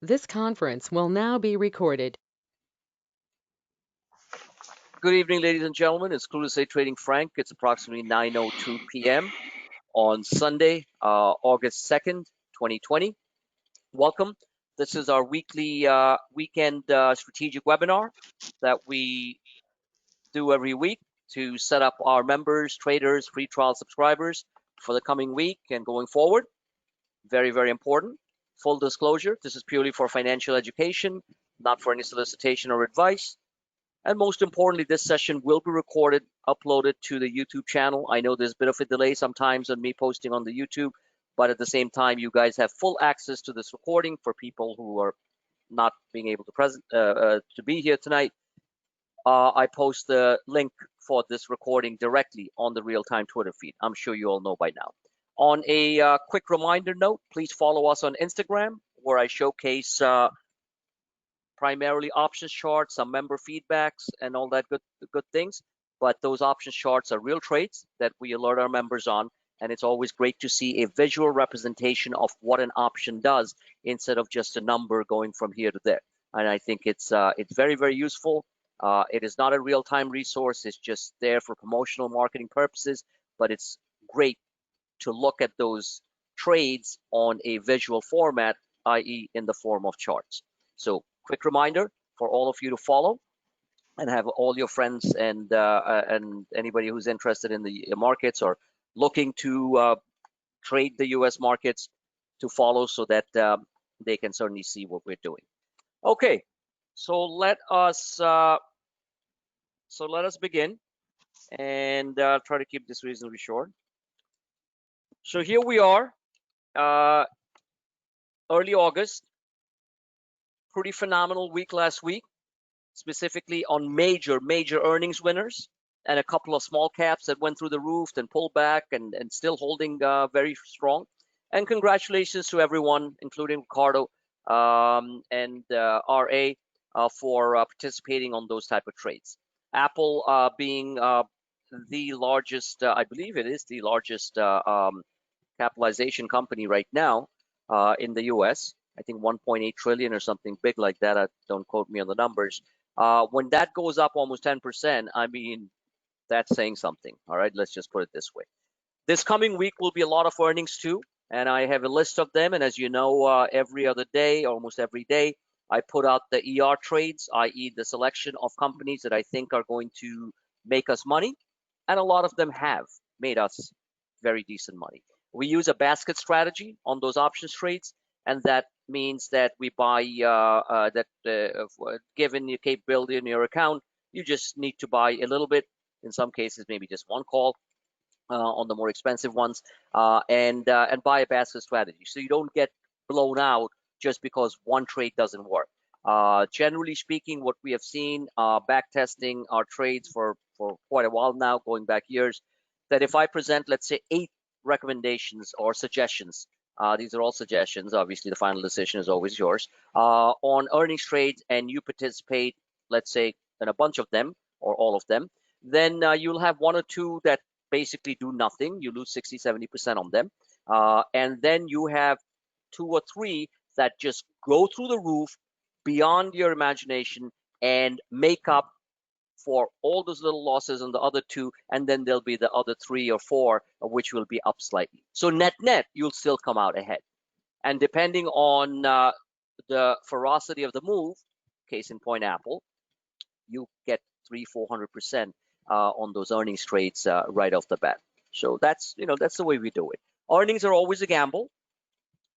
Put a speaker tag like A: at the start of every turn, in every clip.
A: This conference will now be recorded.
B: Good evening, ladies and gentlemen. It's Cool to Say Trading Frank. It's approximately 9:02 p.m. on Sunday, August 2nd, 2020. Welcome. This is our weekly weekend strategic webinar that we do every week to set up our members, traders, free trial subscribers for the coming week and going forward. Very, very important. Full disclosure, this is purely for financial education, not for any solicitation or advice. And most importantly, this session will be recorded, uploaded to the YouTube channel. I know there's a bit of a delay sometimes on me posting on the YouTube, but at the same time, you guys have full access to this recording for people who are not being able to be here tonight. I post the link for this recording directly on the real-time Twitter feed. I'm sure you all know by now. On a quick reminder note, please follow us on Instagram, where I showcase primarily options charts, some member feedbacks, and all that good things. But those options charts are real trades that we alert our members on, and it's always great to see a visual representation of what an option does instead of just a number going from here to there. And I think it's very, very useful. It is not a real-time resource. It's just there for promotional marketing purposes, but it's great to look at those trades on a visual format, i.e. in the form of charts. So quick reminder for all of you to follow and have all your friends and anybody who's interested in the markets or looking to trade the U.S. markets to follow so that they can certainly see what we're doing. Okay, so let us begin and try to keep this reasonably short. So here we are, early August. Pretty phenomenal week last week, specifically on major earnings winners and a couple of small caps that went through the roof and pulled back and still holding very strong. And congratulations to everyone, including Ricardo and RA for participating on those type of trades. Apple being the largest, I believe it is the largest capitalization company right now in the US. I think 1.8 trillion or something big like that. Don't quote me on the numbers. When that goes up almost 10%, I mean, that's saying something. All right, let's just put it this way. This coming week will be a lot of earnings too, and I have a list of them. And as you know, every other day, almost every day, I put out the ER trades, i.e. the selection of companies that I think are going to make us money. And a lot of them have made us very decent money. We use a basket strategy on those options trades, and that means that we buy given your capability in your account, you just need to buy a little bit. In some cases, maybe just one call on the more expensive ones, and buy a basket strategy, so you don't get blown out just because one trade doesn't work. Generally speaking, what we have seen, back testing our trades for quite a while now, going back years, that if I present, let's say, 8 recommendations or suggestions, these are all suggestions, obviously the final decision is always yours, on earnings trades, and you participate, let's say, in a bunch of them or all of them, then you'll have 1 or 2 that basically do nothing. You lose 60-70% on them, and then you have 2 or 3 that just go through the roof beyond your imagination and make up for all those little losses on the other 2, and then there'll be the other 3 or 4 which will be up slightly. So net, you'll still come out ahead. And depending on the ferocity of the move, case in point Apple, you get 300-400% on those earnings trades right off the bat. So that's the way we do it. Earnings are always a gamble.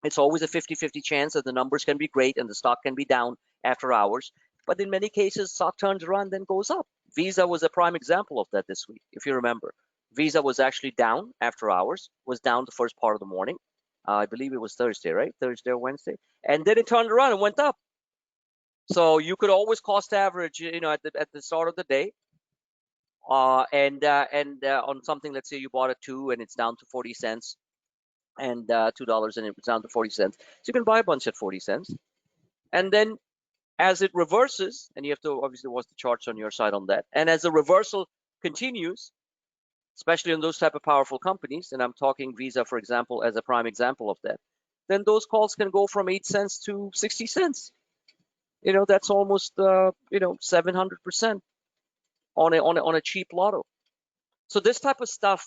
B: It's always a 50-50 chance that the numbers can be great and the stock can be down after hours. But in many cases, stock turns around, then goes up. Visa was a prime example of that this week, if you remember. Visa was actually down after hours, was down the first part of the morning. I believe it was Thursday, right? Thursday or Wednesday. And then it turned around and went up. So you could always cost average, at the start of the day. And on something, let's say you bought a 2 and it's down to 40 cents, and $2 and it's down to 40 cents. So you can buy a bunch at 40 cents. And then as it reverses, and you have to obviously watch the charts on your side on that, and as the reversal continues, especially on those type of powerful companies, and I'm talking Visa, for example, as a prime example of that, then those calls can go from 8 cents to 60 cents. That's almost 700% on a cheap lotto. So this type of stuff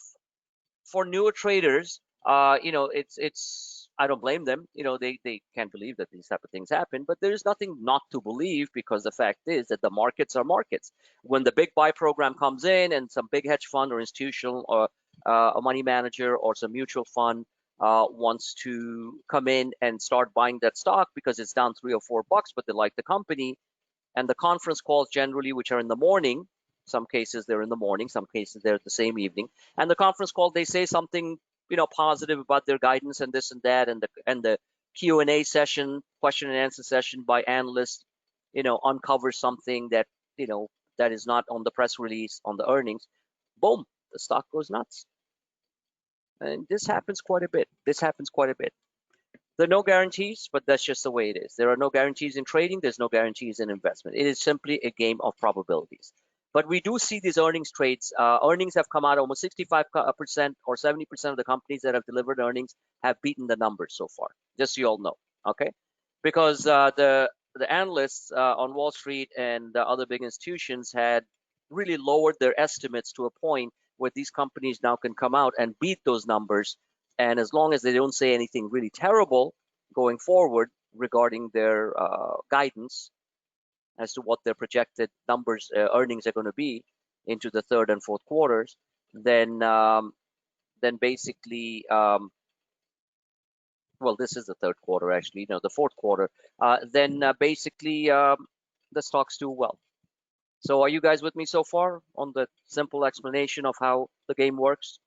B: for newer traders, it's I don't blame them. They can't believe that these type of things happen, but there's nothing not to believe, because the fact is that the markets are markets. When the big buy program comes in and some big hedge fund or institutional or a money manager or some mutual fund wants to come in and start buying that stock because it's down $3 or $4, but they like the company, and the conference calls generally, which are in the morning, some cases they're in the morning, some cases they're the same evening, and the conference call, they say something positive about their guidance and this and that, and the Q&A session, question and answer session by analysts, uncovers something that that is not on the press release, on the earnings. Boom, the stock goes nuts. And this happens quite a bit. There are no guarantees, but that's just the way it is. There are no guarantees in trading. There's no guarantees in investment. It is simply a game of probabilities. But we do see these earnings trades. Earnings have come out. Almost 65% or 70% of the companies that have delivered earnings have beaten the numbers so far. Just so you all know, okay? Because the analysts on Wall Street and the other big institutions had really lowered their estimates to a point where these companies now can come out and beat those numbers. And as long as they don't say anything really terrible going forward regarding their guidance as to what their projected numbers, earnings are going to be into the third and fourth quarters, then basically, well, this is the third quarter actually, the fourth quarter, then basically the stocks do well. So are you guys with me so far on the simple explanation of how the game works?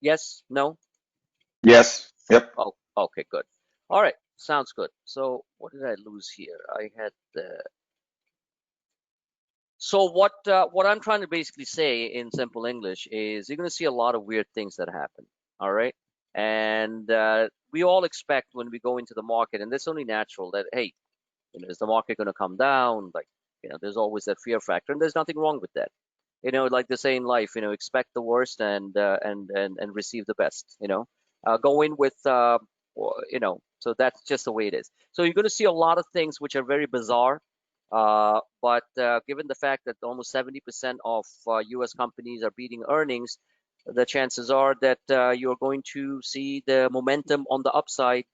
B: Yes? No?
C: Yes. Yep.
B: Oh, okay, good. All right, sounds good. So what did I lose here? I had the. So what I'm trying to basically say in simple English is you're going to see a lot of weird things that happen. All right, and we all expect when we go into the market, and that's only natural, that hey, is the market going to come down? Like, there's always that fear factor, and there's nothing wrong with that. Like they say in life, expect the worst and receive the best. Go in with so that's just the way it is. So you're going to see a lot of things which are very bizarre. But given the fact that almost 70% of U.S. companies are beating earnings, the chances are that you're going to see the momentum on the upside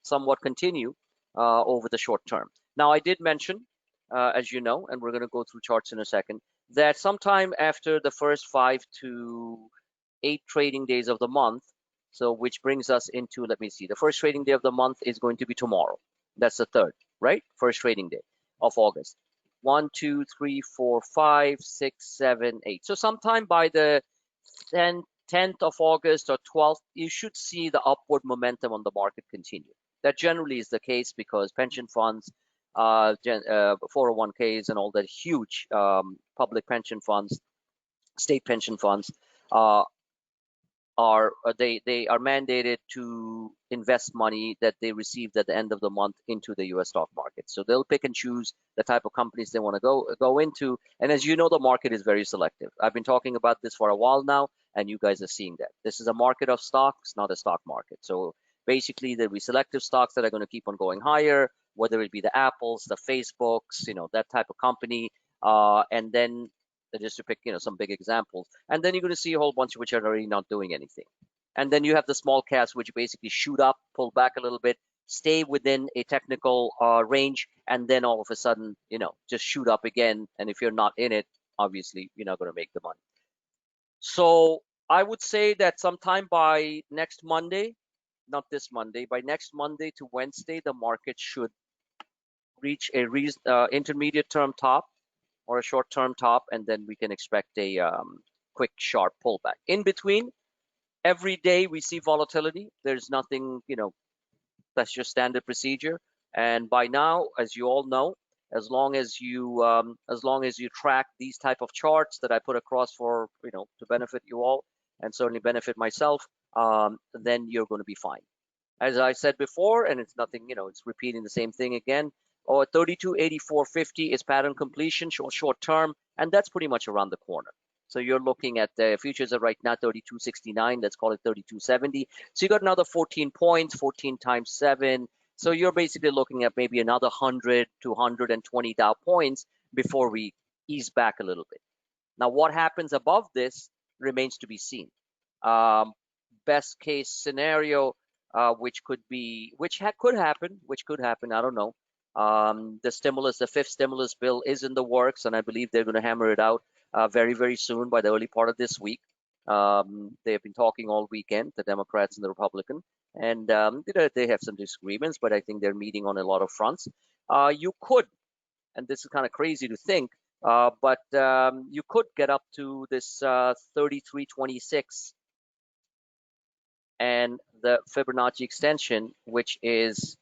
B: somewhat continue over the short term. Now, I did mention, as you know, and we're going to go through charts in a second, that sometime after the first 5 to 8 trading days of the month, so which brings us into, let me see, the first trading day of the month is going to be tomorrow. That's the third, right? First trading day of August. 1, 2, 3, 4, 5, 6, 7, 8. So sometime by the 10th of August or 12th, you should see the upward momentum on the market continue. That generally is the case because pension funds, 401ks and all that huge public pension funds, state pension funds, they are mandated to invest money that they received at the end of the month into the U.S. stock market. So they'll pick and choose the type of companies they want to go into. And as you know, the market is very selective. I've been talking about this for a while now, and you guys are seeing that. This is a market of stocks, not a stock market. So basically, there'll be selective stocks that are going to keep on going higher, whether it be the Apples, the Facebooks, that type of company, and then just to pick some big examples, and then you're going to see a whole bunch which are already not doing anything, and then you have the small caps which basically shoot up, pull back a little bit, stay within a technical range, and then all of a sudden just shoot up again, and if you're not in it, obviously you're not going to make the money. So I would say that sometime by next Monday, not this Monday, by next Monday to Wednesday, the market should reach a intermediate term top or a short-term top, and then we can expect a quick, sharp pullback. In between, every day we see volatility. There's nothing, that's just standard procedure. And by now, as you all know, as long as you track these type of charts that I put across for, to benefit you all and certainly benefit myself, then you're going to be fine. As I said before, and it's nothing, it's repeating the same thing again. 32.8450 is pattern completion, short term, and that's pretty much around the corner. So you're looking at the futures are right now 32.69. Let's call it 32.70. So you got another 14 points, 14 times 7. So you're basically looking at maybe another 100 to 120 Dow points before we ease back a little bit. Now, what happens above this remains to be seen. Best case scenario, which could happen, I don't know. The fifth stimulus bill is in the works, and I believe they're going to hammer it out very, very soon by the early part of this week. They have been talking all weekend, the Democrats and the Republican, and they have some disagreements, but I think they're meeting on a lot of fronts. You could, and this is kind of crazy to think, but you could get up to this 33.26 and the Fibonacci extension, which is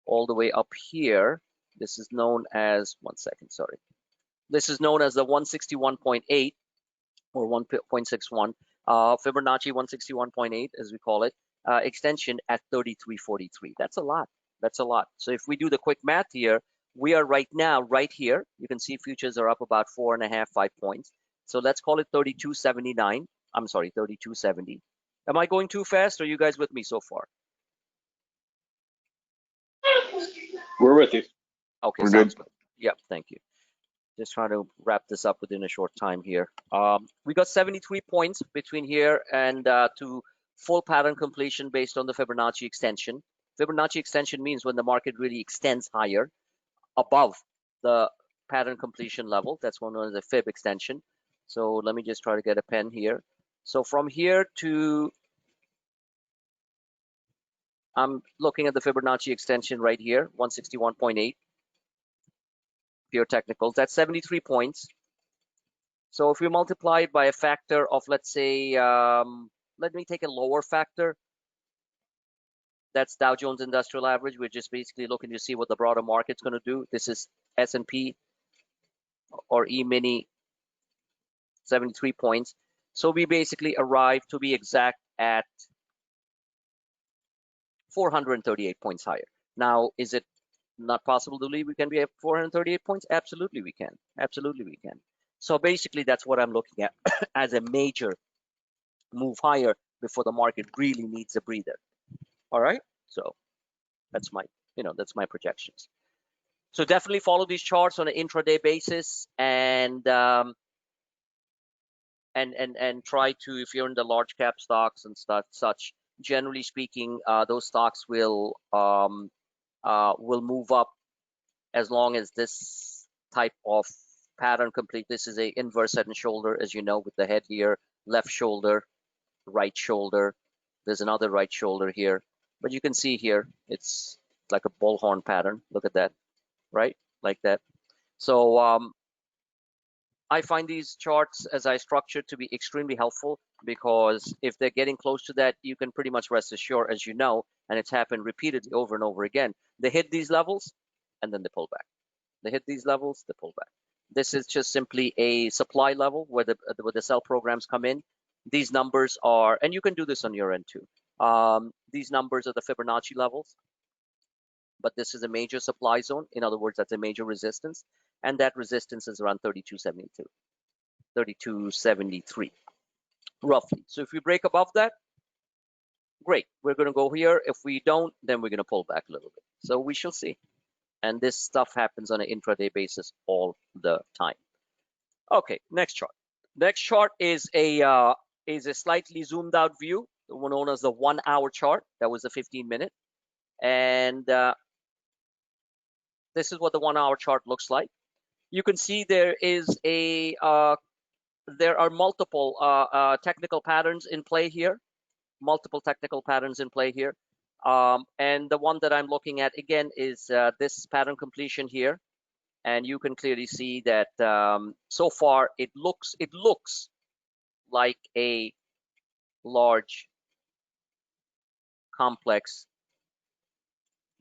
B: all the way up here. This is known as, one second, sorry. This is known as the 161.8 or 1.61, Fibonacci 161.8, as we call it, extension at 33.43. That's a lot. That's a lot. So if we do the quick math here, we are right now right here. You can see futures are up about 4.5, 5 points. So let's call it 32.79. I'm sorry, 32.70. Am I going too fast? Or are you guys with me so far?
C: We're with you.
B: Okay,
C: We're
B: sounds
C: good.
B: good. Yep, thank you. Just trying to wrap this up within a short time here. We got 73 points between here and to full pattern completion based on the Fibonacci extension. Fibonacci extension means when the market really extends higher above the pattern completion level. That's one known as a fib extension. So let me just try to get a pen here. So from here to, I'm looking at the Fibonacci extension right here, 161.8. Pure technicals, that's 73 points. So if we multiply it by a factor of, let's say, let me take a lower factor. That's Dow Jones Industrial Average. We're just basically looking to see what the broader market's going to do. This is S&P or E-mini, 73 points. So we basically arrive, to be exact, at 438 points higher. Now, is it not possible to believe we can be at 438 points? Absolutely we can. Absolutely we can. So basically that's what I'm looking at as a major move higher before the market really needs a breather. All right, so that's my projections. So definitely follow these charts on an intraday basis, and try to, if you're in the large cap stocks and such, generally speaking, those stocks will move up as long as this type of pattern complete. This is a inverse head and shoulder, as you know, with the head here, left shoulder, right shoulder. There's another right shoulder here, but you can see here it's like a bullhorn pattern. Look at that, right? Like that. So I find these charts as I structured to be extremely helpful, because if they're getting close to that, you can pretty much rest assured, as you know, and it's happened repeatedly over and over again. They hit these levels and then they pull back. They hit these levels, they pull back. This is just simply a supply level where the sell programs come in. These numbers are, and you can do this on your end too. These numbers are the Fibonacci levels, but this is a major supply zone. In other words, that's a major resistance, and that resistance is around 32.72, 32.73, roughly. So if we break above that, great. We're going to go here. If we don't, then we're going to pull back a little bit. So we shall see. And this stuff happens on an intraday basis all the time. Okay, next chart. Next chart is a slightly zoomed out view, the one known as the 1 hour chart. That was the 15-minute. And this is what the 1 hour chart looks like. You can see there are multiple technical patterns in play here. Multiple technical patterns in play here. And the one that I'm looking at again is this pattern completion here. And you can clearly see that so far it looks like a large complex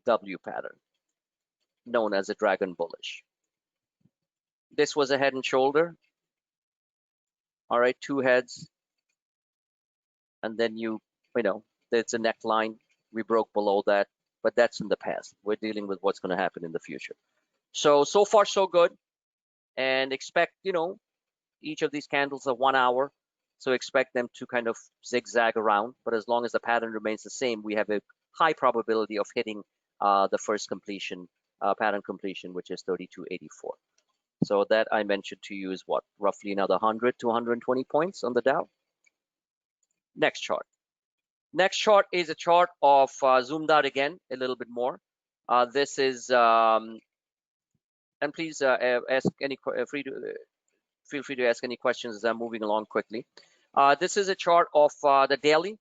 B: W pattern known as a dragon bullish. This was a head and shoulder. All right, two heads. And then there's a neckline. We broke below that, but that's in the past. We're dealing with what's going to happen in the future. So far so good, and expect each of these candles are 1 hour, so expect them to kind of zigzag around. But as long as the pattern remains the same, we have a high probability of hitting the first completion, pattern completion, which is 3284. So that I mentioned to you is what, roughly another 100 to 120 points on the Dow. Next chart. Next chart is a chart of zoomed out again a little bit more. This is, and please ask any feel free to ask any questions as I'm moving along quickly. This is a chart of the daily.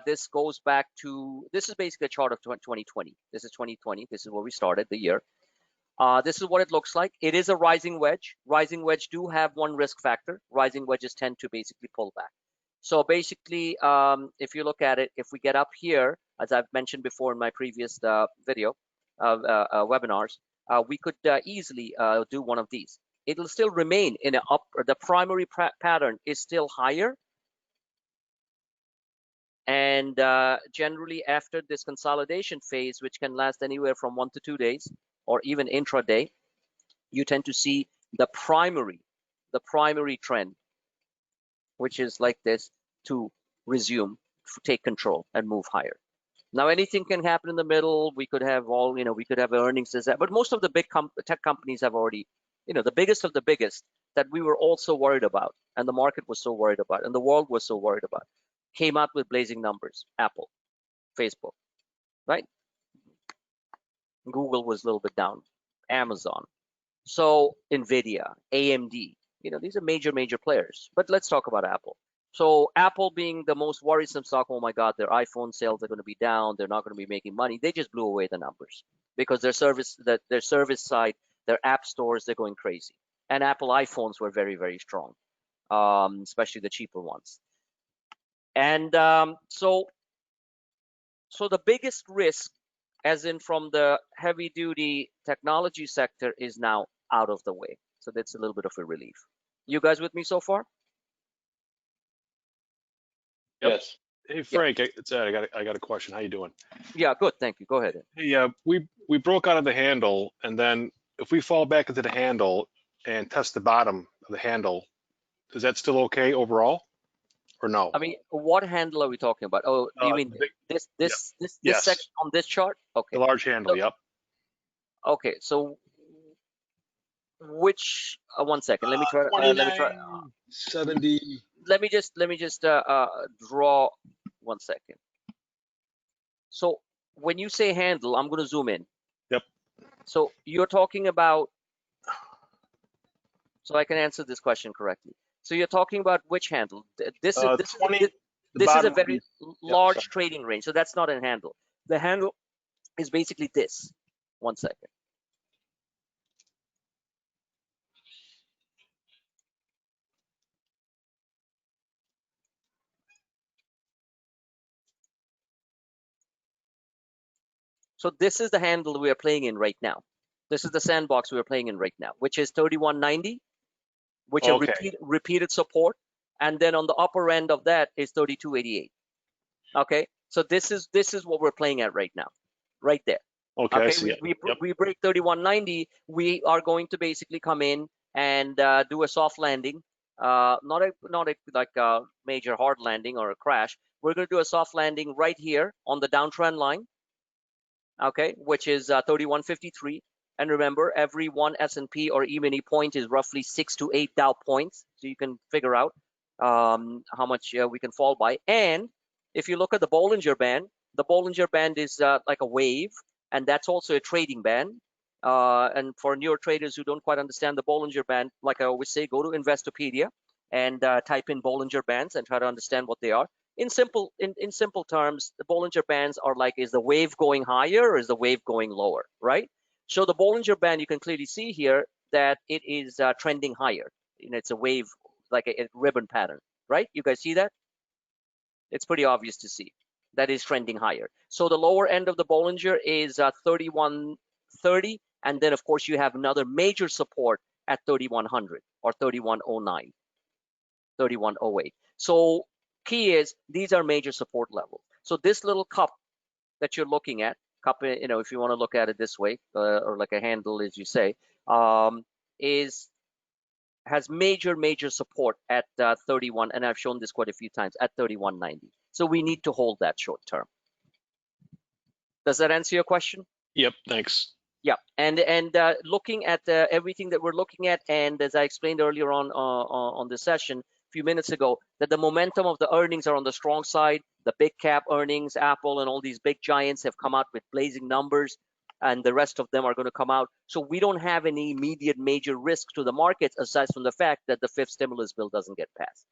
B: This goes back to, this is basically a chart of 2020. This is 2020. This is where we started the year. This is what it looks like. It is a rising wedge. Rising wedge do have one risk factor. Rising wedges tend to basically pull back. So basically, if you look at it, if we get up here, as I've mentioned before in my previous video, webinars, we could easily do one of these. It'll still remain in an up, the primary pattern is still higher. And generally after this consolidation phase, which can last anywhere from 1 to 2 days, or even intraday, you tend to see the primary trend, which is like this, to resume, take control and move higher. Now anything can happen in the middle. We could have all, we could have earnings, but most of the big tech companies have already, the biggest of the biggest that we were all so worried about, and the market was so worried about, and the world was so worried about, came out with blazing numbers. Apple, Facebook, right? Google was a little bit down, Amazon. So Nvidia, AMD, these are major players. But let's talk about Apple. So Apple being the most worrisome stock, oh my God, their iPhone sales are going to be down. They're not going to be making money. They just blew away the numbers because their service side, their app stores, they're going crazy. And Apple iPhones were very strong, especially the cheaper ones. And so the biggest risk, as in from the heavy duty technology sector, is now out of the way. So that's a little bit of a relief. You guys with me so far?
C: Yep. Yes.
D: Hey Frank, it's Ed. I got a question. How you doing?
B: Yeah, good. Thank you. Go ahead.
D: Hey, we broke out of the handle, and then if we fall back into the handle and test the bottom of the handle, is that still okay overall, or no?
B: I mean, what handle are we talking about? Oh, do you mean this section on this chart? Okay.
D: The large handle. Yep.
B: Okay. So which? One second. Let me try.
D: 70.
B: Let me just draw 1 second. So when you say handle, I'm going to zoom in.
D: Yep.
B: So you're talking about, so I can answer this question correctly. So you're talking about which handle? This is a very large trading range. So that's not a handle. The handle is basically this. 1 second. So this is the handle we are playing in right now. This is the sandbox we are playing in right now, which is 3190, which are repeated support. And then on the upper end of that is 3288. Okay, so this is what we're playing at right now, right there.
D: Okay,
B: we break 3190. We are going to basically come in and do a soft landing, not a major hard landing or a crash. We're going to do a soft landing right here on the downtrend line. Okay, which is 3153. And remember, every one S&P or E-mini point is roughly 6 to 8 Dow points. So you can figure out how much we can fall by. And if you look at the Bollinger Band is like a wave, and that's also a trading band. And for newer traders who don't quite understand the Bollinger Band, like I always say, go to Investopedia and type in Bollinger Bands and try to understand what they are. In simple terms, the Bollinger Bands are like, is the wave going higher or is the wave going lower, right? So the Bollinger Band, you can clearly see here that it is trending higher. It's a wave, like a ribbon pattern, right? You guys see that? It's pretty obvious to see that is trending higher. So the lower end of the Bollinger is 3130, and then of course you have another major support at 3100 or 3109, 3108. So key is these are major support levels. So this little cup that you're looking at, if you want to look at it this way, or like a handle, as you say, is has major support at 31, and I've shown this quite a few times, at 31.90. So we need to hold that short term. Does that answer your question?
D: Yep, thanks.
B: Yeah, and looking at everything that we're looking at, and as I explained earlier on this session a few minutes ago, that the momentum of the earnings are on the strong side. The big cap earnings, Apple and all these big giants have come out with blazing numbers, and the rest of them are going to come out. So we don't have any immediate major risk to the markets aside from the fact that the fifth stimulus bill doesn't get passed,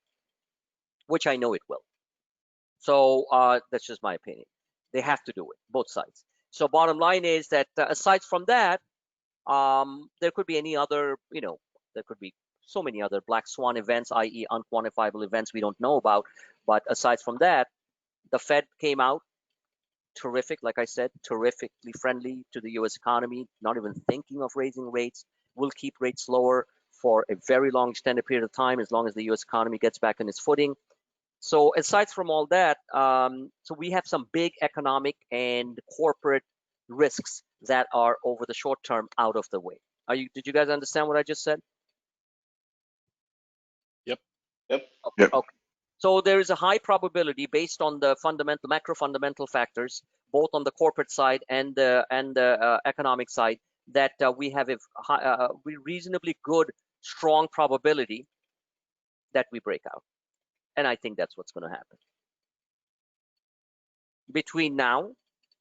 B: which I know it will. So that's just my opinion. They have to do it, both sides. So bottom line is that aside from that, there could be any other, there could be so many other black swan events, i.e. unquantifiable events we don't know about. But aside from that, the Fed came out terrific, like I said, terrifically friendly to the US economy, not even thinking of raising rates, will keep rates lower for a very long extended period of time as long as the US economy gets back on its footing. So aside from all that, so we have some big economic and corporate risks that are over the short term out of the way. Did you guys understand what I just said?
D: Yep.
C: Yep.
B: Okay. So there is a high probability based on the macro fundamental factors, both on the corporate side and the economic side, that we have a reasonably good, strong probability that we break out. And I think that's what's going to happen between now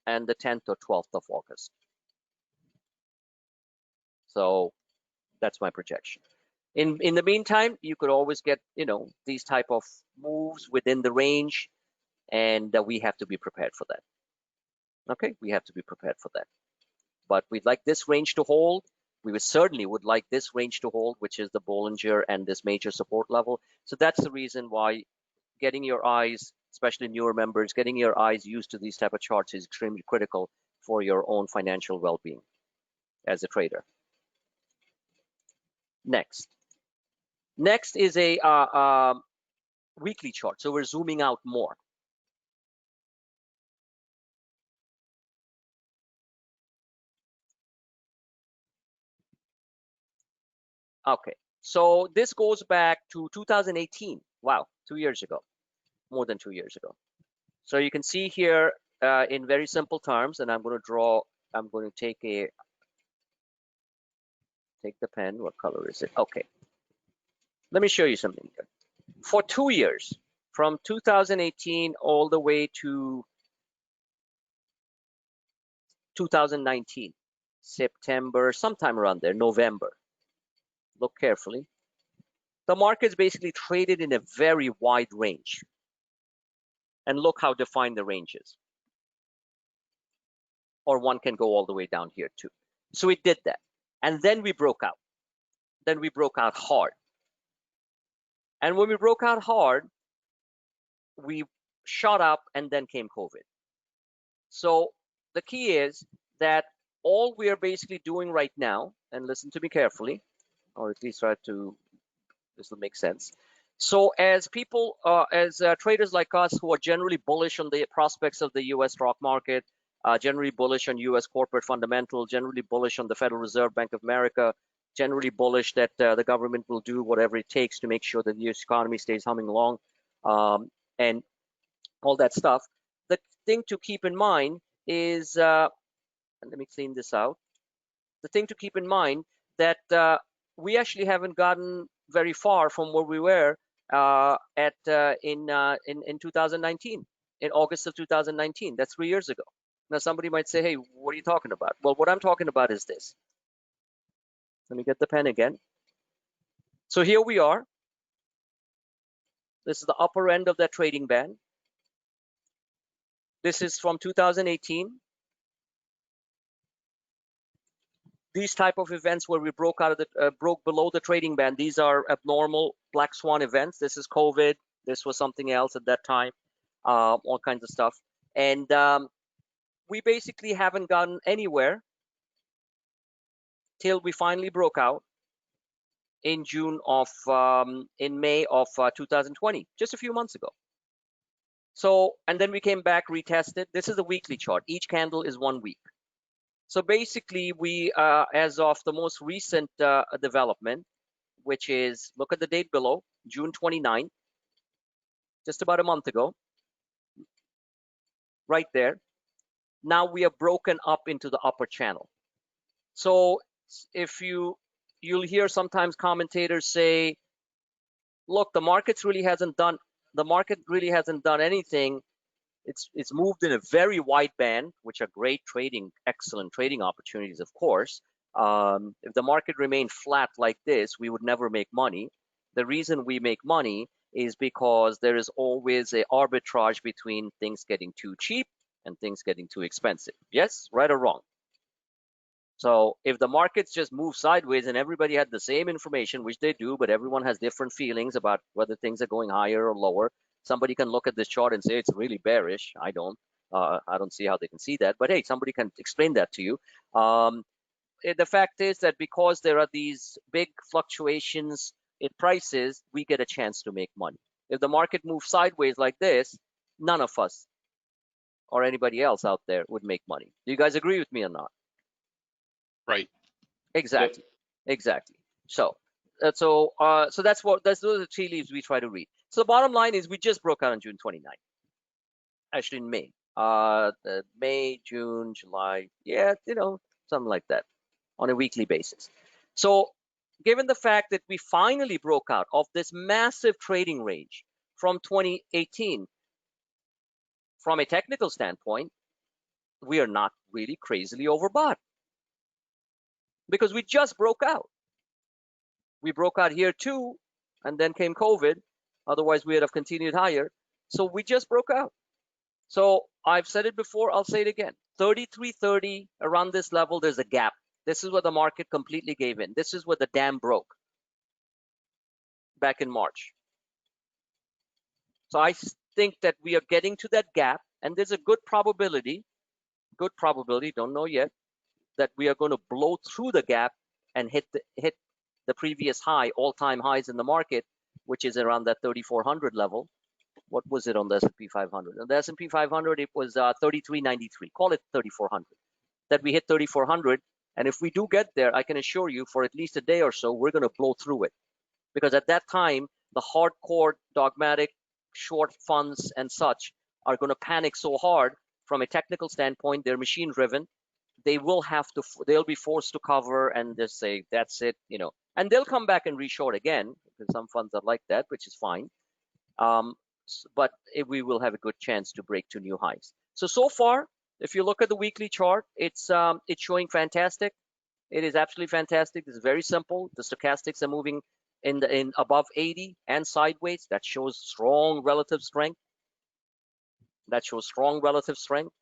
B: and the 10th or 12th of August. So that's my projection. In the meantime, you could always get, these type of moves within the range, and we have to be prepared for that. Okay, we have to be prepared for that. But we'd like this range to hold. We certainly would like this range to hold, which is the Bollinger and this major support level. So that's the reason why getting your eyes, especially newer members, getting your eyes used to these type of charts is extremely critical for your own financial well-being as a trader. Next is a weekly chart. So we're zooming out more. Okay, so this goes back to 2018. Wow, 2 years ago, more than 2 years ago. So you can see here in very simple terms, and I'm going to take the pen. What color is it? Okay. Let me show you something here. For 2 years, from 2018 all the way to 2019, September, sometime around there, November. Look carefully. The market's basically traded in a very wide range. And look how defined the range is. Or one can go all the way down here too. So it did that. And then we broke out. Then we broke out hard. And when we broke out hard, we shot up, and then came COVID. So the key is that all we are basically doing right now, and listen to me carefully, or at least try to, this will make sense. So as people, as traders like us who are generally bullish on the prospects of the US stock market, generally bullish on US corporate fundamentals, generally bullish on the Federal Reserve Bank of America, generally bullish that the government will do whatever it takes to make sure that the US economy stays humming along, and all that stuff. The thing to keep in mind is, let me clean this out. The thing to keep in mind that we actually haven't gotten very far from where we were in 2019, in August of 2019. That's 3 years ago. Now somebody might say, hey, what are you talking about? Well, what I'm talking about is this. Let me get the pen again. So here we are. This is the upper end of that trading band. This is from 2018. These type of events where we broke below the trading band, these are abnormal black swan events. This is COVID. This was something else at that time, all kinds of stuff. And we basically haven't gotten anywhere till we finally broke out in May of 2020, just a few months ago. So, and then we came back, retested. This is a weekly chart. Each candle is 1 week. So basically, we, as of the most recent development, which is, look at the date below, June 29, just about a month ago, right there. Now we are broken up into the upper channel. So if you'll hear sometimes commentators say, look, the market really hasn't done anything. It's moved in a very wide band, which are great trading, excellent trading opportunities, of course. If the market remained flat like this, we would never make money. The reason we make money is because there is always an arbitrage between things getting too cheap and things getting too expensive. Yes, right or wrong? So if the markets just move sideways and everybody had the same information, which they do, but everyone has different feelings about whether things are going higher or lower, somebody can look at this chart and say it's really bearish. I don't see how they can see that, but hey, somebody can explain that to you. The fact is that because there are these big fluctuations in prices, we get a chance to make money. If the market moves sideways like this, none of us or anybody else out there would make money. Do you guys agree with me or not?
D: Right.
B: Exactly. Yep. Exactly. So those are the tea leaves we try to read. So the bottom line is we just broke out on June 29th. Actually in May. May, June, July, yeah, something like that on a weekly basis. So given the fact that we finally broke out of this massive trading range from 2018, from a technical standpoint, we are not really crazily overbought because we just broke out. We broke out here too, and then came COVID. Otherwise, we would have continued higher. So we just broke out. So I've said it before, I'll say it again. 33.30, around this level, there's a gap. This is where the market completely gave in. This is where the dam broke back in March. So I think that we are getting to that gap, and there's a good probability, don't know yet, that we are going to blow through the gap and hit the previous high, all-time highs in the market, which is around that 3,400 level. What was it on the S&P 500? On the S&P 500, it was 33.93. Call it 3,400. That we hit 3,400, and if we do get there, I can assure you, for at least a day or so, we're going to blow through it, because at that time, the hardcore, dogmatic, short funds and such are going to panic so hard. From a technical standpoint, they're machine-driven. They'll be forced to cover and just say, that's it, and they'll come back and reshort again, because some funds are like that, which is fine. But we will have a good chance to break to new highs. So far, if you look at the weekly chart, it's showing fantastic. It is absolutely fantastic. It's very simple. The stochastics are moving in above 80 and sideways. That shows strong relative strength.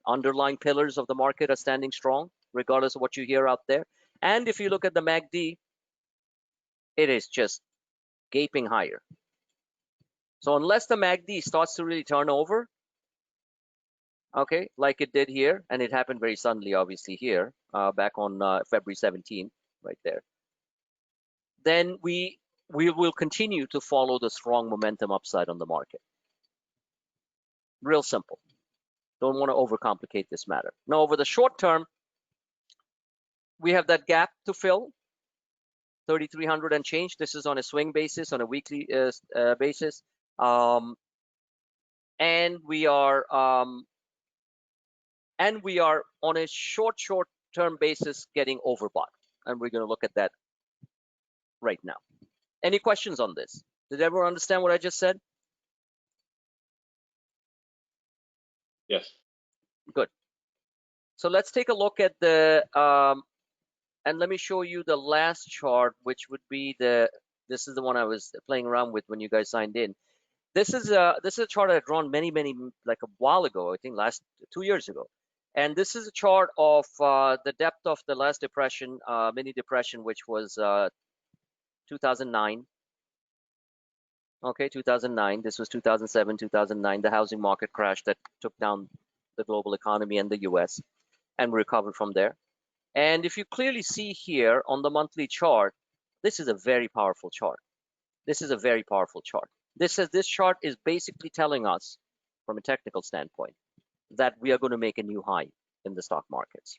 B: Underlying pillars of the market are standing strong, regardless of what you hear out there. And if you look at the MACD, it is just gaping higher. So unless the MACD starts to really turn over, okay, like it did here, and it happened very suddenly, obviously, here, back on February 17th, right there, then we will continue to follow the strong momentum upside on the market. Real simple. Don't want to overcomplicate this matter. Now, over the short term, we have that gap to fill, 3,300 and change. This is on a swing basis, on a weekly basis. And we are on a short-term basis getting overbought. And we're going to look at that right now. Any questions on this? Did everyone understand what I just said?
C: Yes.
B: Good. So let's take a look at and let me show you the last chart, which would be this is the one I was playing around with when you guys signed in. This is a chart I've drawn many, like a while ago, I think 2 years ago. And this is a chart of the depth of the last depression, mini depression, which was 2009. Okay, 2009. This was 2007, 2009, the housing market crash that took down the global economy and the US, and we recovered from there. And if you clearly see here on the monthly chart, this is a very powerful chart. This chart is basically telling us, from a technical standpoint, that we are going to make a new high in the stock markets.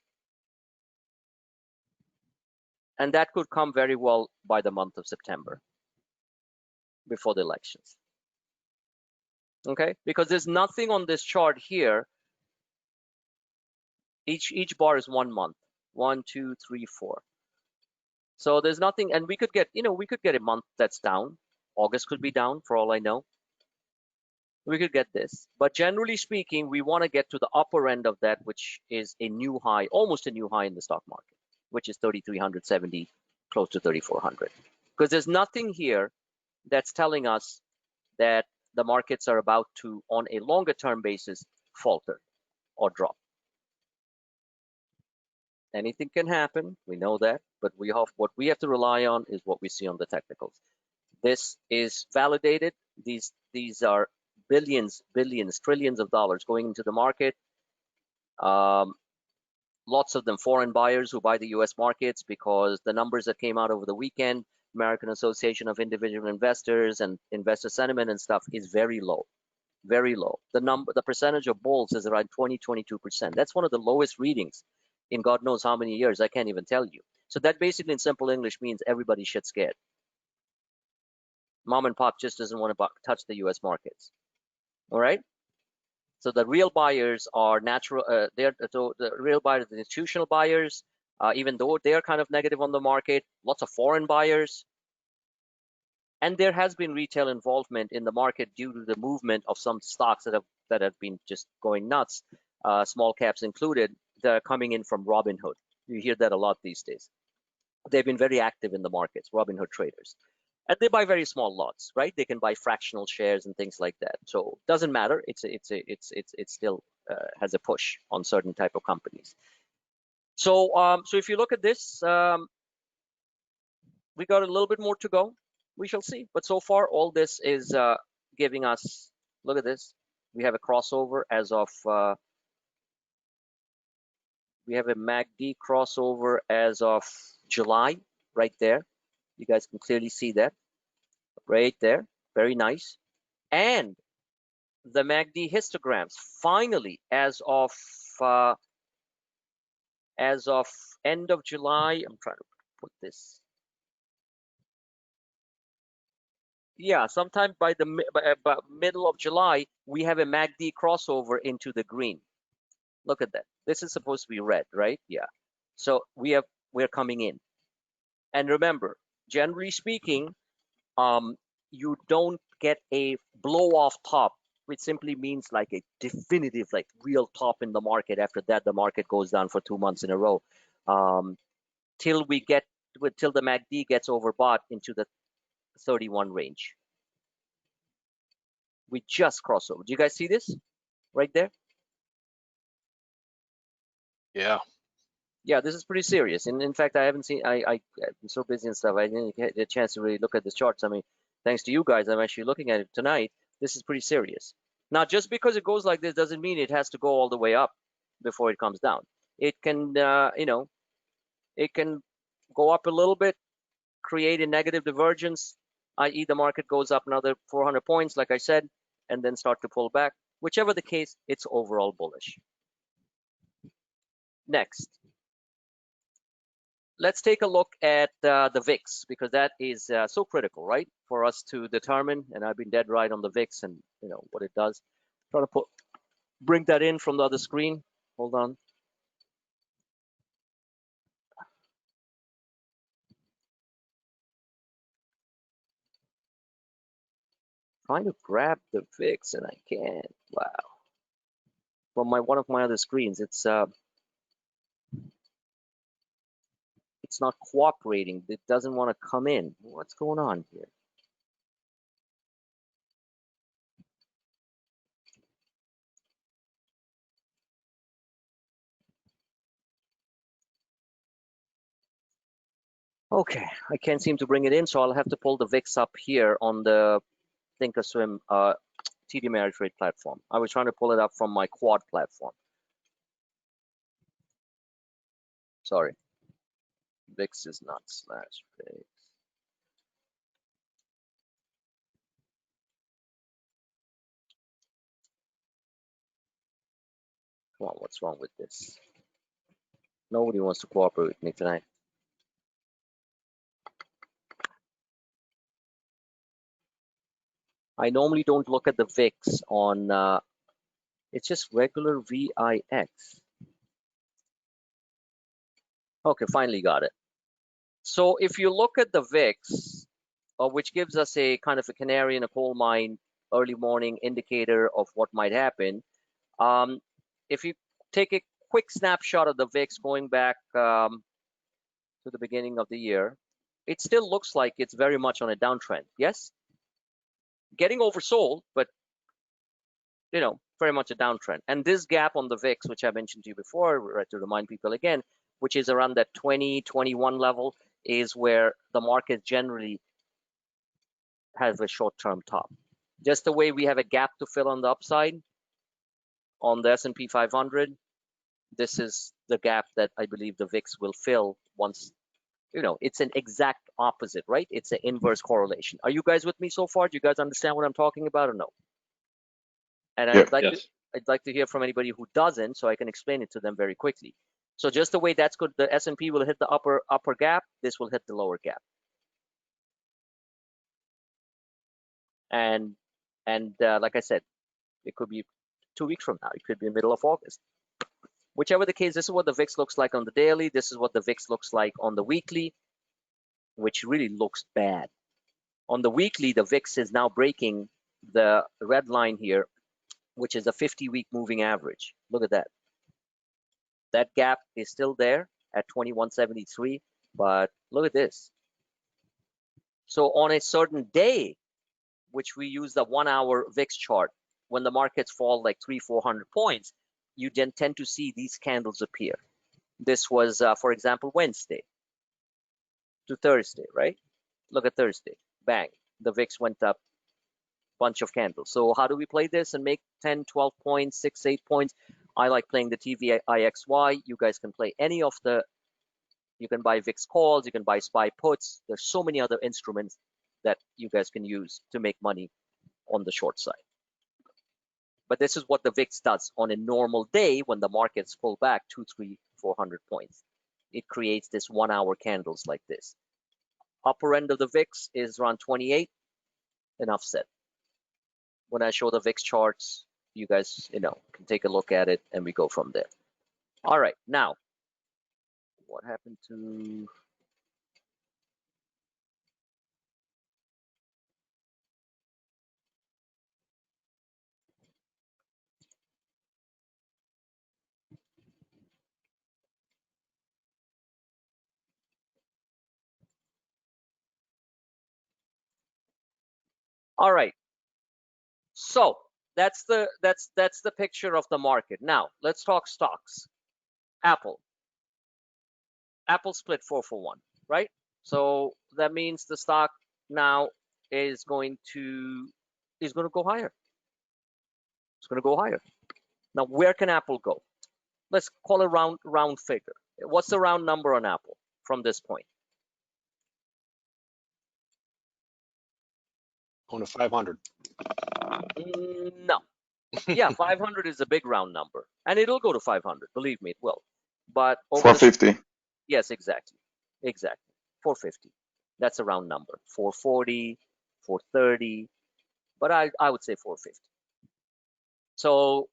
B: And that could come very well by the month of September. before the elections. Okay, because there's nothing on this chart here. Each bar is 1 month. 1, 2, 3, 4. So there's nothing, and we could get, we could get a month that's down. August could be down for all I know. We could get this, but generally speaking, we want to get to the upper end of that, which is a new high, almost a new high in the stock market, which is 3,370, close to 3,400. Because there's nothing here that's telling us that the markets are about to, on a longer term basis, falter or drop. Anything can happen, we know that, but what we have to rely on is what we see on the technicals. This is validated. These are billions, trillions of dollars going into the market. Lots of them foreign buyers who buy the US markets, because the numbers that came out over the weekend, American Association of Individual Investors and investor sentiment and stuff, is very low. Very low. The percentage of bulls is around 20-22%. That's one of the lowest readings in God knows how many years. I can't even tell you. So that basically in simple English means everybody's shit scared. Mom and pop just doesn't want to touch the US markets. All right. So the real buyers are natural. The real buyers, the institutional buyers, even though they're kind of negative on the market, lots of foreign buyers. And there has been retail involvement in the market due to the movement of some stocks that have been just going nuts, small caps included, that are coming in from Robinhood. You hear that a lot these days. They've been very active in the markets, Robinhood traders. And they buy very small lots, right? They can buy fractional shares and things like that. So it doesn't matter. It still has a push on certain type of companies. So if you look at this, we got a little bit more to go. We shall see. But so far, all this is giving us. Look at this. We have a crossover as of. We have a MACD crossover as of July, right there. You guys can clearly see that. Right there, very nice. And the MACD histograms finally, as of end of July. I'm trying to put this. Yeah, sometime by about middle of July, we have a MACD crossover into the green. Look at that. This is supposed to be red, right? Yeah. So we're coming in. And remember, generally speaking, you don't get a blow off top, which simply means like a definitive, like real top in the market. After that, the market goes down for 2 months in a row, till the MACD gets overbought into the 31 range. We just crossed over. Do you guys see this right there?
D: Yeah.
B: Yeah, this is pretty serious. And in fact, I haven't seen, I'm so busy and stuff, I didn't get a chance to really look at the charts. I mean, thanks to you guys, I'm actually looking at it tonight. This is pretty serious. Now, just because it goes like this doesn't mean it has to go all the way up before it comes down. It can, it can go up a little bit, create a negative divergence, i.e. the market goes up another 400 points, like I said, and then start to pull back. Whichever the case, it's overall bullish. Next. Let's take a look at the VIX, because that is so critical, right, for us to determine. And I've been dead right on the VIX and what it does. Trying to bring that in from the other screen. Hold on. Trying to grab the VIX and I can't. Wow. From one of my other screens, it's not cooperating. It doesn't want to come in. What's going on here? Okay, I can't seem to bring it in, so I'll have to pull the VIX up here on the Thinkorswim TD Ameritrade platform. I was trying to pull it up from my quad platform. Sorry. VIX is not /VIX. Come on, what's wrong with this? Nobody wants to cooperate with me tonight. I normally don't look at the VIX on, it's just regular VIX. Okay, finally got it. So if you look at the VIX, which gives us a kind of a canary in a coal mine, early morning indicator of what might happen. If you take a quick snapshot of the VIX going back to the beginning of the year, it still looks like it's very much on a downtrend. Yes, getting oversold, but very much a downtrend. And this gap on the VIX, which I mentioned to you before, to remind people again, which is around that 20, 21 level, is where the market generally has a short-term top. Just the way we have a gap to fill on the upside on the S&P 500, this is the gap that I believe the VIX will fill once, it's an exact opposite, right? It's an inverse correlation. Are you guys with me so far? Do you guys understand what I'm talking about or no? And
E: Yeah.
B: I'd like to hear from anybody who doesn't, so I can explain it to them very quickly. So just the way that's good, the S&P will hit the upper gap, this will hit the lower gap. And like I said, it could be 2 weeks from now. It could be middle of August. Whichever the case, this is what the VIX looks like on the daily. This is what the VIX looks like on the weekly, which really looks bad. On the weekly, the VIX is now breaking the red line here, which is a 50-week moving average. Look at that. That gap is still there at 2173, but look at this. So on a certain day, which we use the 1-hour VIX chart, when the markets fall like 300-400 points, you then tend to see these candles appear. This was, for example, Wednesday to Thursday, right? Look at Thursday, bang, the VIX went up, bunch of candles. So how do we play this and make 10, 12 points, 6, 8 points? I like playing the TVIXY. You guys can play any of you can buy VIX calls, you can buy SPY puts. There's so many other instruments that you guys can use to make money on the short side. But this is what the VIX does on a normal day when the markets pull back 200, 300, 400 points. It creates this 1-hour candles like this. Upper end of the VIX is around 28, enough said. When I show the VIX charts, you guys, can take a look at it and we go from there. All right, now, what happened to... All right, so that's the picture of the market. Now let's talk stocks. Apple split 4-for-1, right? So that means the stock now is going to go higher. It's going to go higher. Now where can Apple go? Let's call a round figure. What's the round number on Apple from this point?
D: On to 500.
B: No. Yeah, 500 is a big round number, and it'll go to 500. Believe me, it will. But over
E: 450.
B: Yes, exactly. 450. That's a round number. 440, 430, but I would say 450. So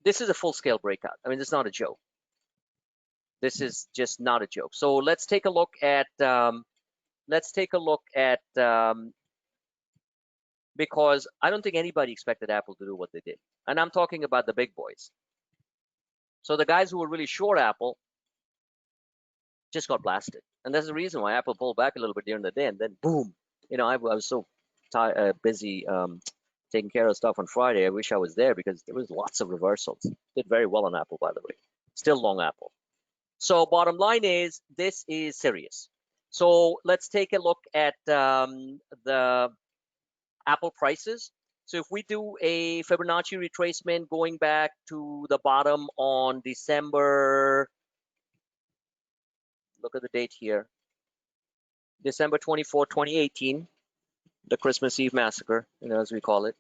B: this is a full-scale breakout. I mean, it's not a joke. This is just not a joke. So let's take a look at because I don't think anybody expected Apple to do what they did. And I'm talking about the big boys. So the guys who were really short Apple just got blasted. And that's the reason why Apple pulled back a little bit during the day, and then boom. I was so busy taking care of stuff on Friday. I wish I was there because there was lots of reversals. Did very well on Apple, by the way. Still long Apple. So bottom line is, this is serious. So let's take a look at the Apple prices. So if we do a Fibonacci retracement going back to the bottom on December, look at the date here, December 24, 2018, the Christmas Eve massacre, as we call it.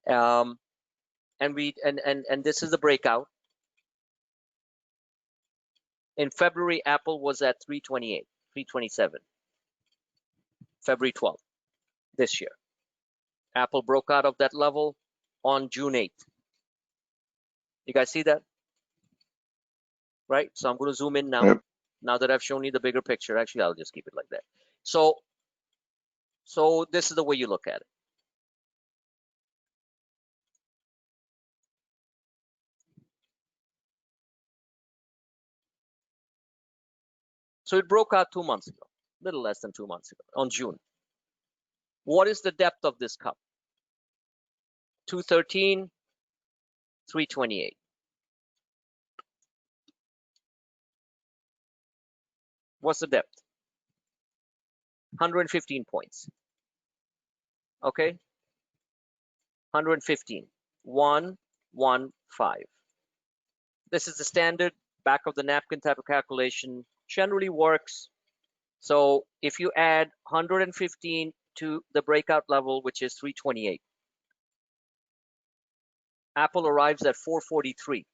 B: And this is the breakout. In February, Apple was at 328, 327. February 12th, this year. Apple broke out of that level on June 8th. You guys see that? Right? So I'm going to zoom in now.
E: Yep.
B: Now that I've shown you the bigger picture, actually, I'll just keep it like that. So this is the way you look at it. So it broke out 2 months ago, a little less than 2 months ago, on June. What is the depth of this cup? 213, 328. What's the depth? 115 points. Okay? 115. 115. This is the standard back of the napkin type of calculation. Generally works. So if you add 115 to the breakout level, which is 328, Apple arrives at 443.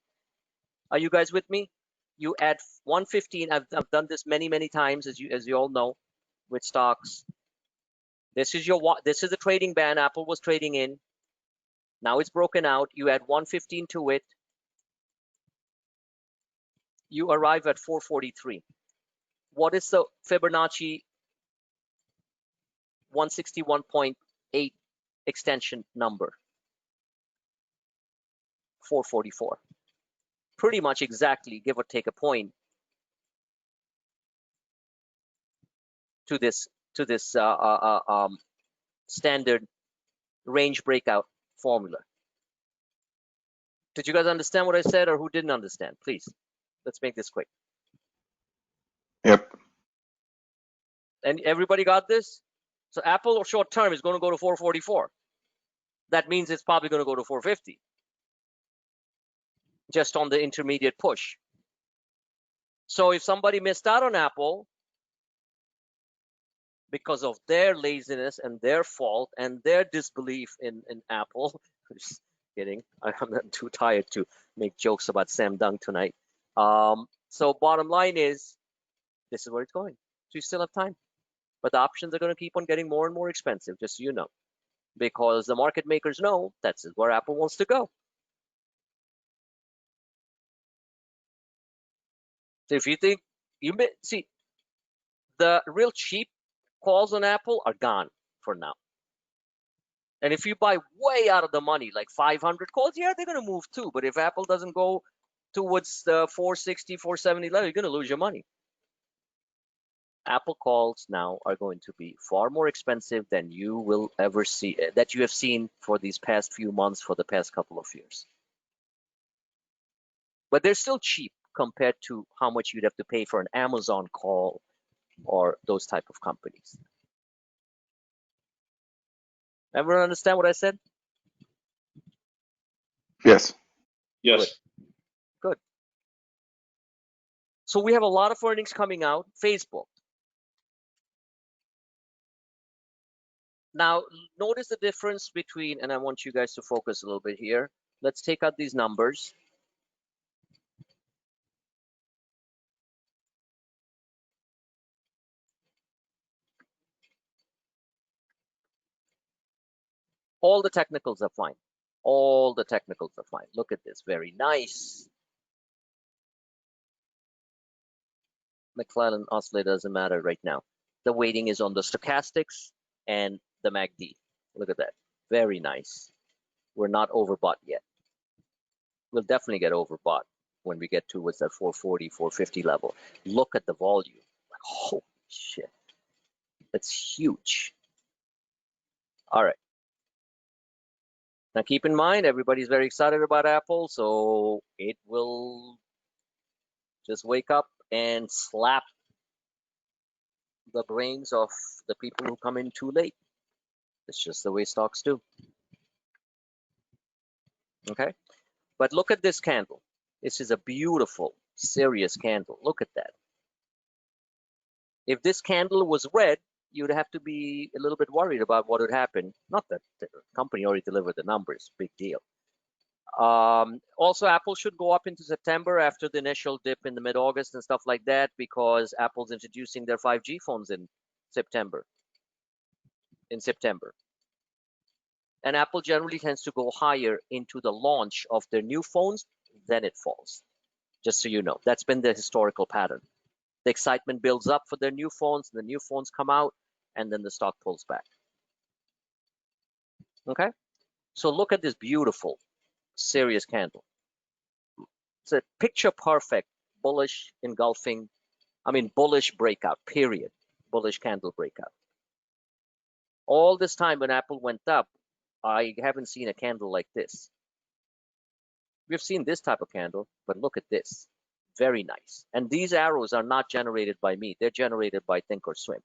B: Are you guys with me? You add 115. I've done this many times, as you all know, with stocks. This is the trading band Apple was trading in. Now it's broken out. You add 115 to it. You arrive at 443. What is the Fibonacci 161.8 extension number? 444. Pretty much exactly, give or take a point, to this standard range breakout formula. Did you guys understand what I said, or who didn't understand? Please, let's make this quick.
E: Yep.
B: And everybody got this? So Apple short term is going to go to 444. That means it's probably going to go to 450, just on the intermediate push. So if somebody missed out on Apple because of their laziness and their fault and their disbelief in Apple, just kidding, I'm not too tired to make jokes about Sam Dunk tonight. So bottom line is, this is where it's going. So you still have time. But the options are going to keep on getting more and more expensive, just so you know, because the market makers know that's where Apple wants to go. So if you think, see, the real cheap calls on Apple are gone for now. And if you buy way out of the money, like 500 calls, yeah, they're going to move too. But if Apple doesn't go towards the 460, 470 level, you're going to lose your money. Apple calls now are going to be far more expensive than you will ever see, that you have seen for these past few months, for the past couple of years. But they're still cheap compared to how much you'd have to pay for an Amazon call or those type of companies. Everyone understand what I said?
E: Yes.
C: Yes.
B: Good. So we have a lot of earnings coming out. Facebook. Now, notice the difference between, and I want you guys to focus a little bit here. Let's take out these numbers. All the technicals are fine. All the technicals are fine. Look at this, very nice. McClellan oscillator doesn't matter right now. The weighting is on the stochastics and the MACD. Look at that, very nice. We're not overbought yet. We'll definitely get overbought when we get towards that 440, 450 level. Look at the volume. Holy shit, that's huge. All right. Now keep in mind, everybody's very excited about Apple, so it will just wake up and slap the brains of the people who come in too late. It's just the way stocks do. Okay? But look at this candle. This is a beautiful, serious candle. Look at that. If this candle was red, you'd have to be a little bit worried about what would happen. Not that the company already delivered the numbers, big deal. Also, Apple should go up into September after the initial dip in the mid-August and stuff like that, because Apple's introducing their 5G phones in September. And Apple generally tends to go higher into the launch of their new phones, then it falls. Just so you know, that's been the historical pattern. The excitement builds up for their new phones, the new phones come out, and then the stock pulls back. Okay? So look at this beautiful Sirius candle. It's a picture perfect bullish engulfing, bullish breakout, period. Bullish candle breakout. All this time when Apple went up, I haven't seen a candle like this. We've seen this type of candle, but look at this. Very nice. And these arrows are not generated by me. They're generated by Thinkorswim.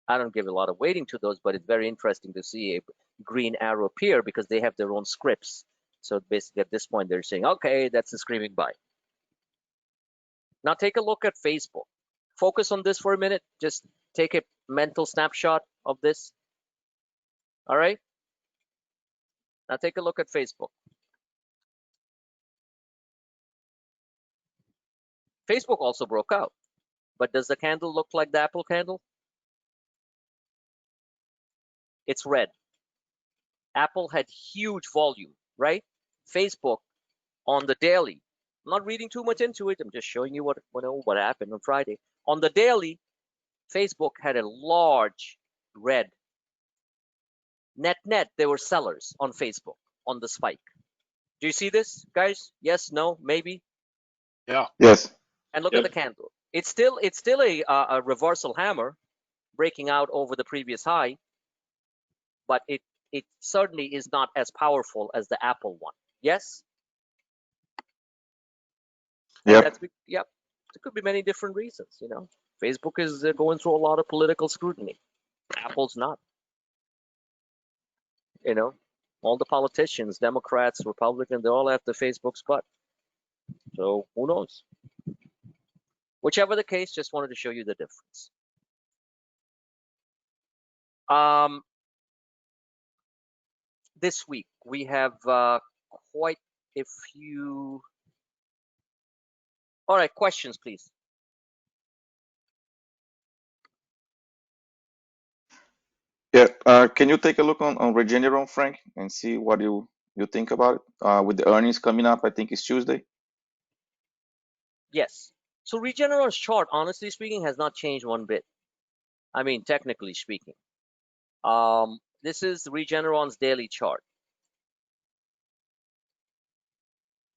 B: I don't give a lot of weighting to those, but it's very interesting to see a green arrow appear because they have their own scripts. So basically at this point, they're saying, okay, that's a screaming buy. Now take a look at Facebook. Focus on this for a minute. Just take a mental snapshot of this. All right? Now take a look at Facebook. Facebook also broke out. But does the candle look like the Apple candle? It's red. Apple had huge volume, right? Facebook on the daily. I'm not reading too much into it. I'm just showing you what happened on Friday. On the daily, Facebook had a large red. Net, they were sellers on Facebook on the spike. Do you see this, guys? Yes, no, maybe?
D: Yeah.
E: Yes.
B: And look
C: Yep.
B: at the candle. It's still a reversal hammer breaking out over the previous high, but it certainly is not as powerful as the Apple one. Yes? And
E: Yep.
B: that's, yep. There could be many different reasons, you know. Facebook is going through a lot of political scrutiny. Apple's not. You know, all the politicians, Democrats, Republicans, they all after Facebook's butt. So who knows? Whichever the case, just wanted to show you the difference. This week we have quite a few. All right, questions, please.
E: Yeah. Can you take a look on Regeneron, Frank, and see what you think about it? With the earnings coming up, I think it's Tuesday.
B: Yes. So Regeneron's chart, honestly speaking, has not changed one bit. I mean, technically speaking. This is Regeneron's daily chart.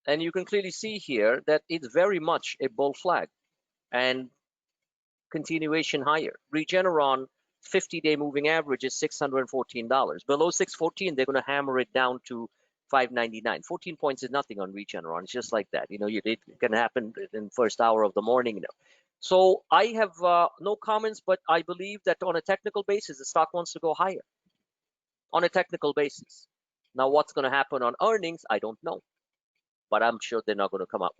B: And you can clearly see here that it's very much a bull flag and continuation higher. Regeneron 50-day moving average is $614. Below 614, they're going to hammer it down to 599. 14 points is nothing on Regeneron. It's just like that. You know, it can happen in first hour of the morning. You know. So I have no comments, but I believe that on a technical basis, the stock wants to go higher. On a technical basis. Now, what's going to happen on earnings, I don't know. But I'm sure they're not going to come up with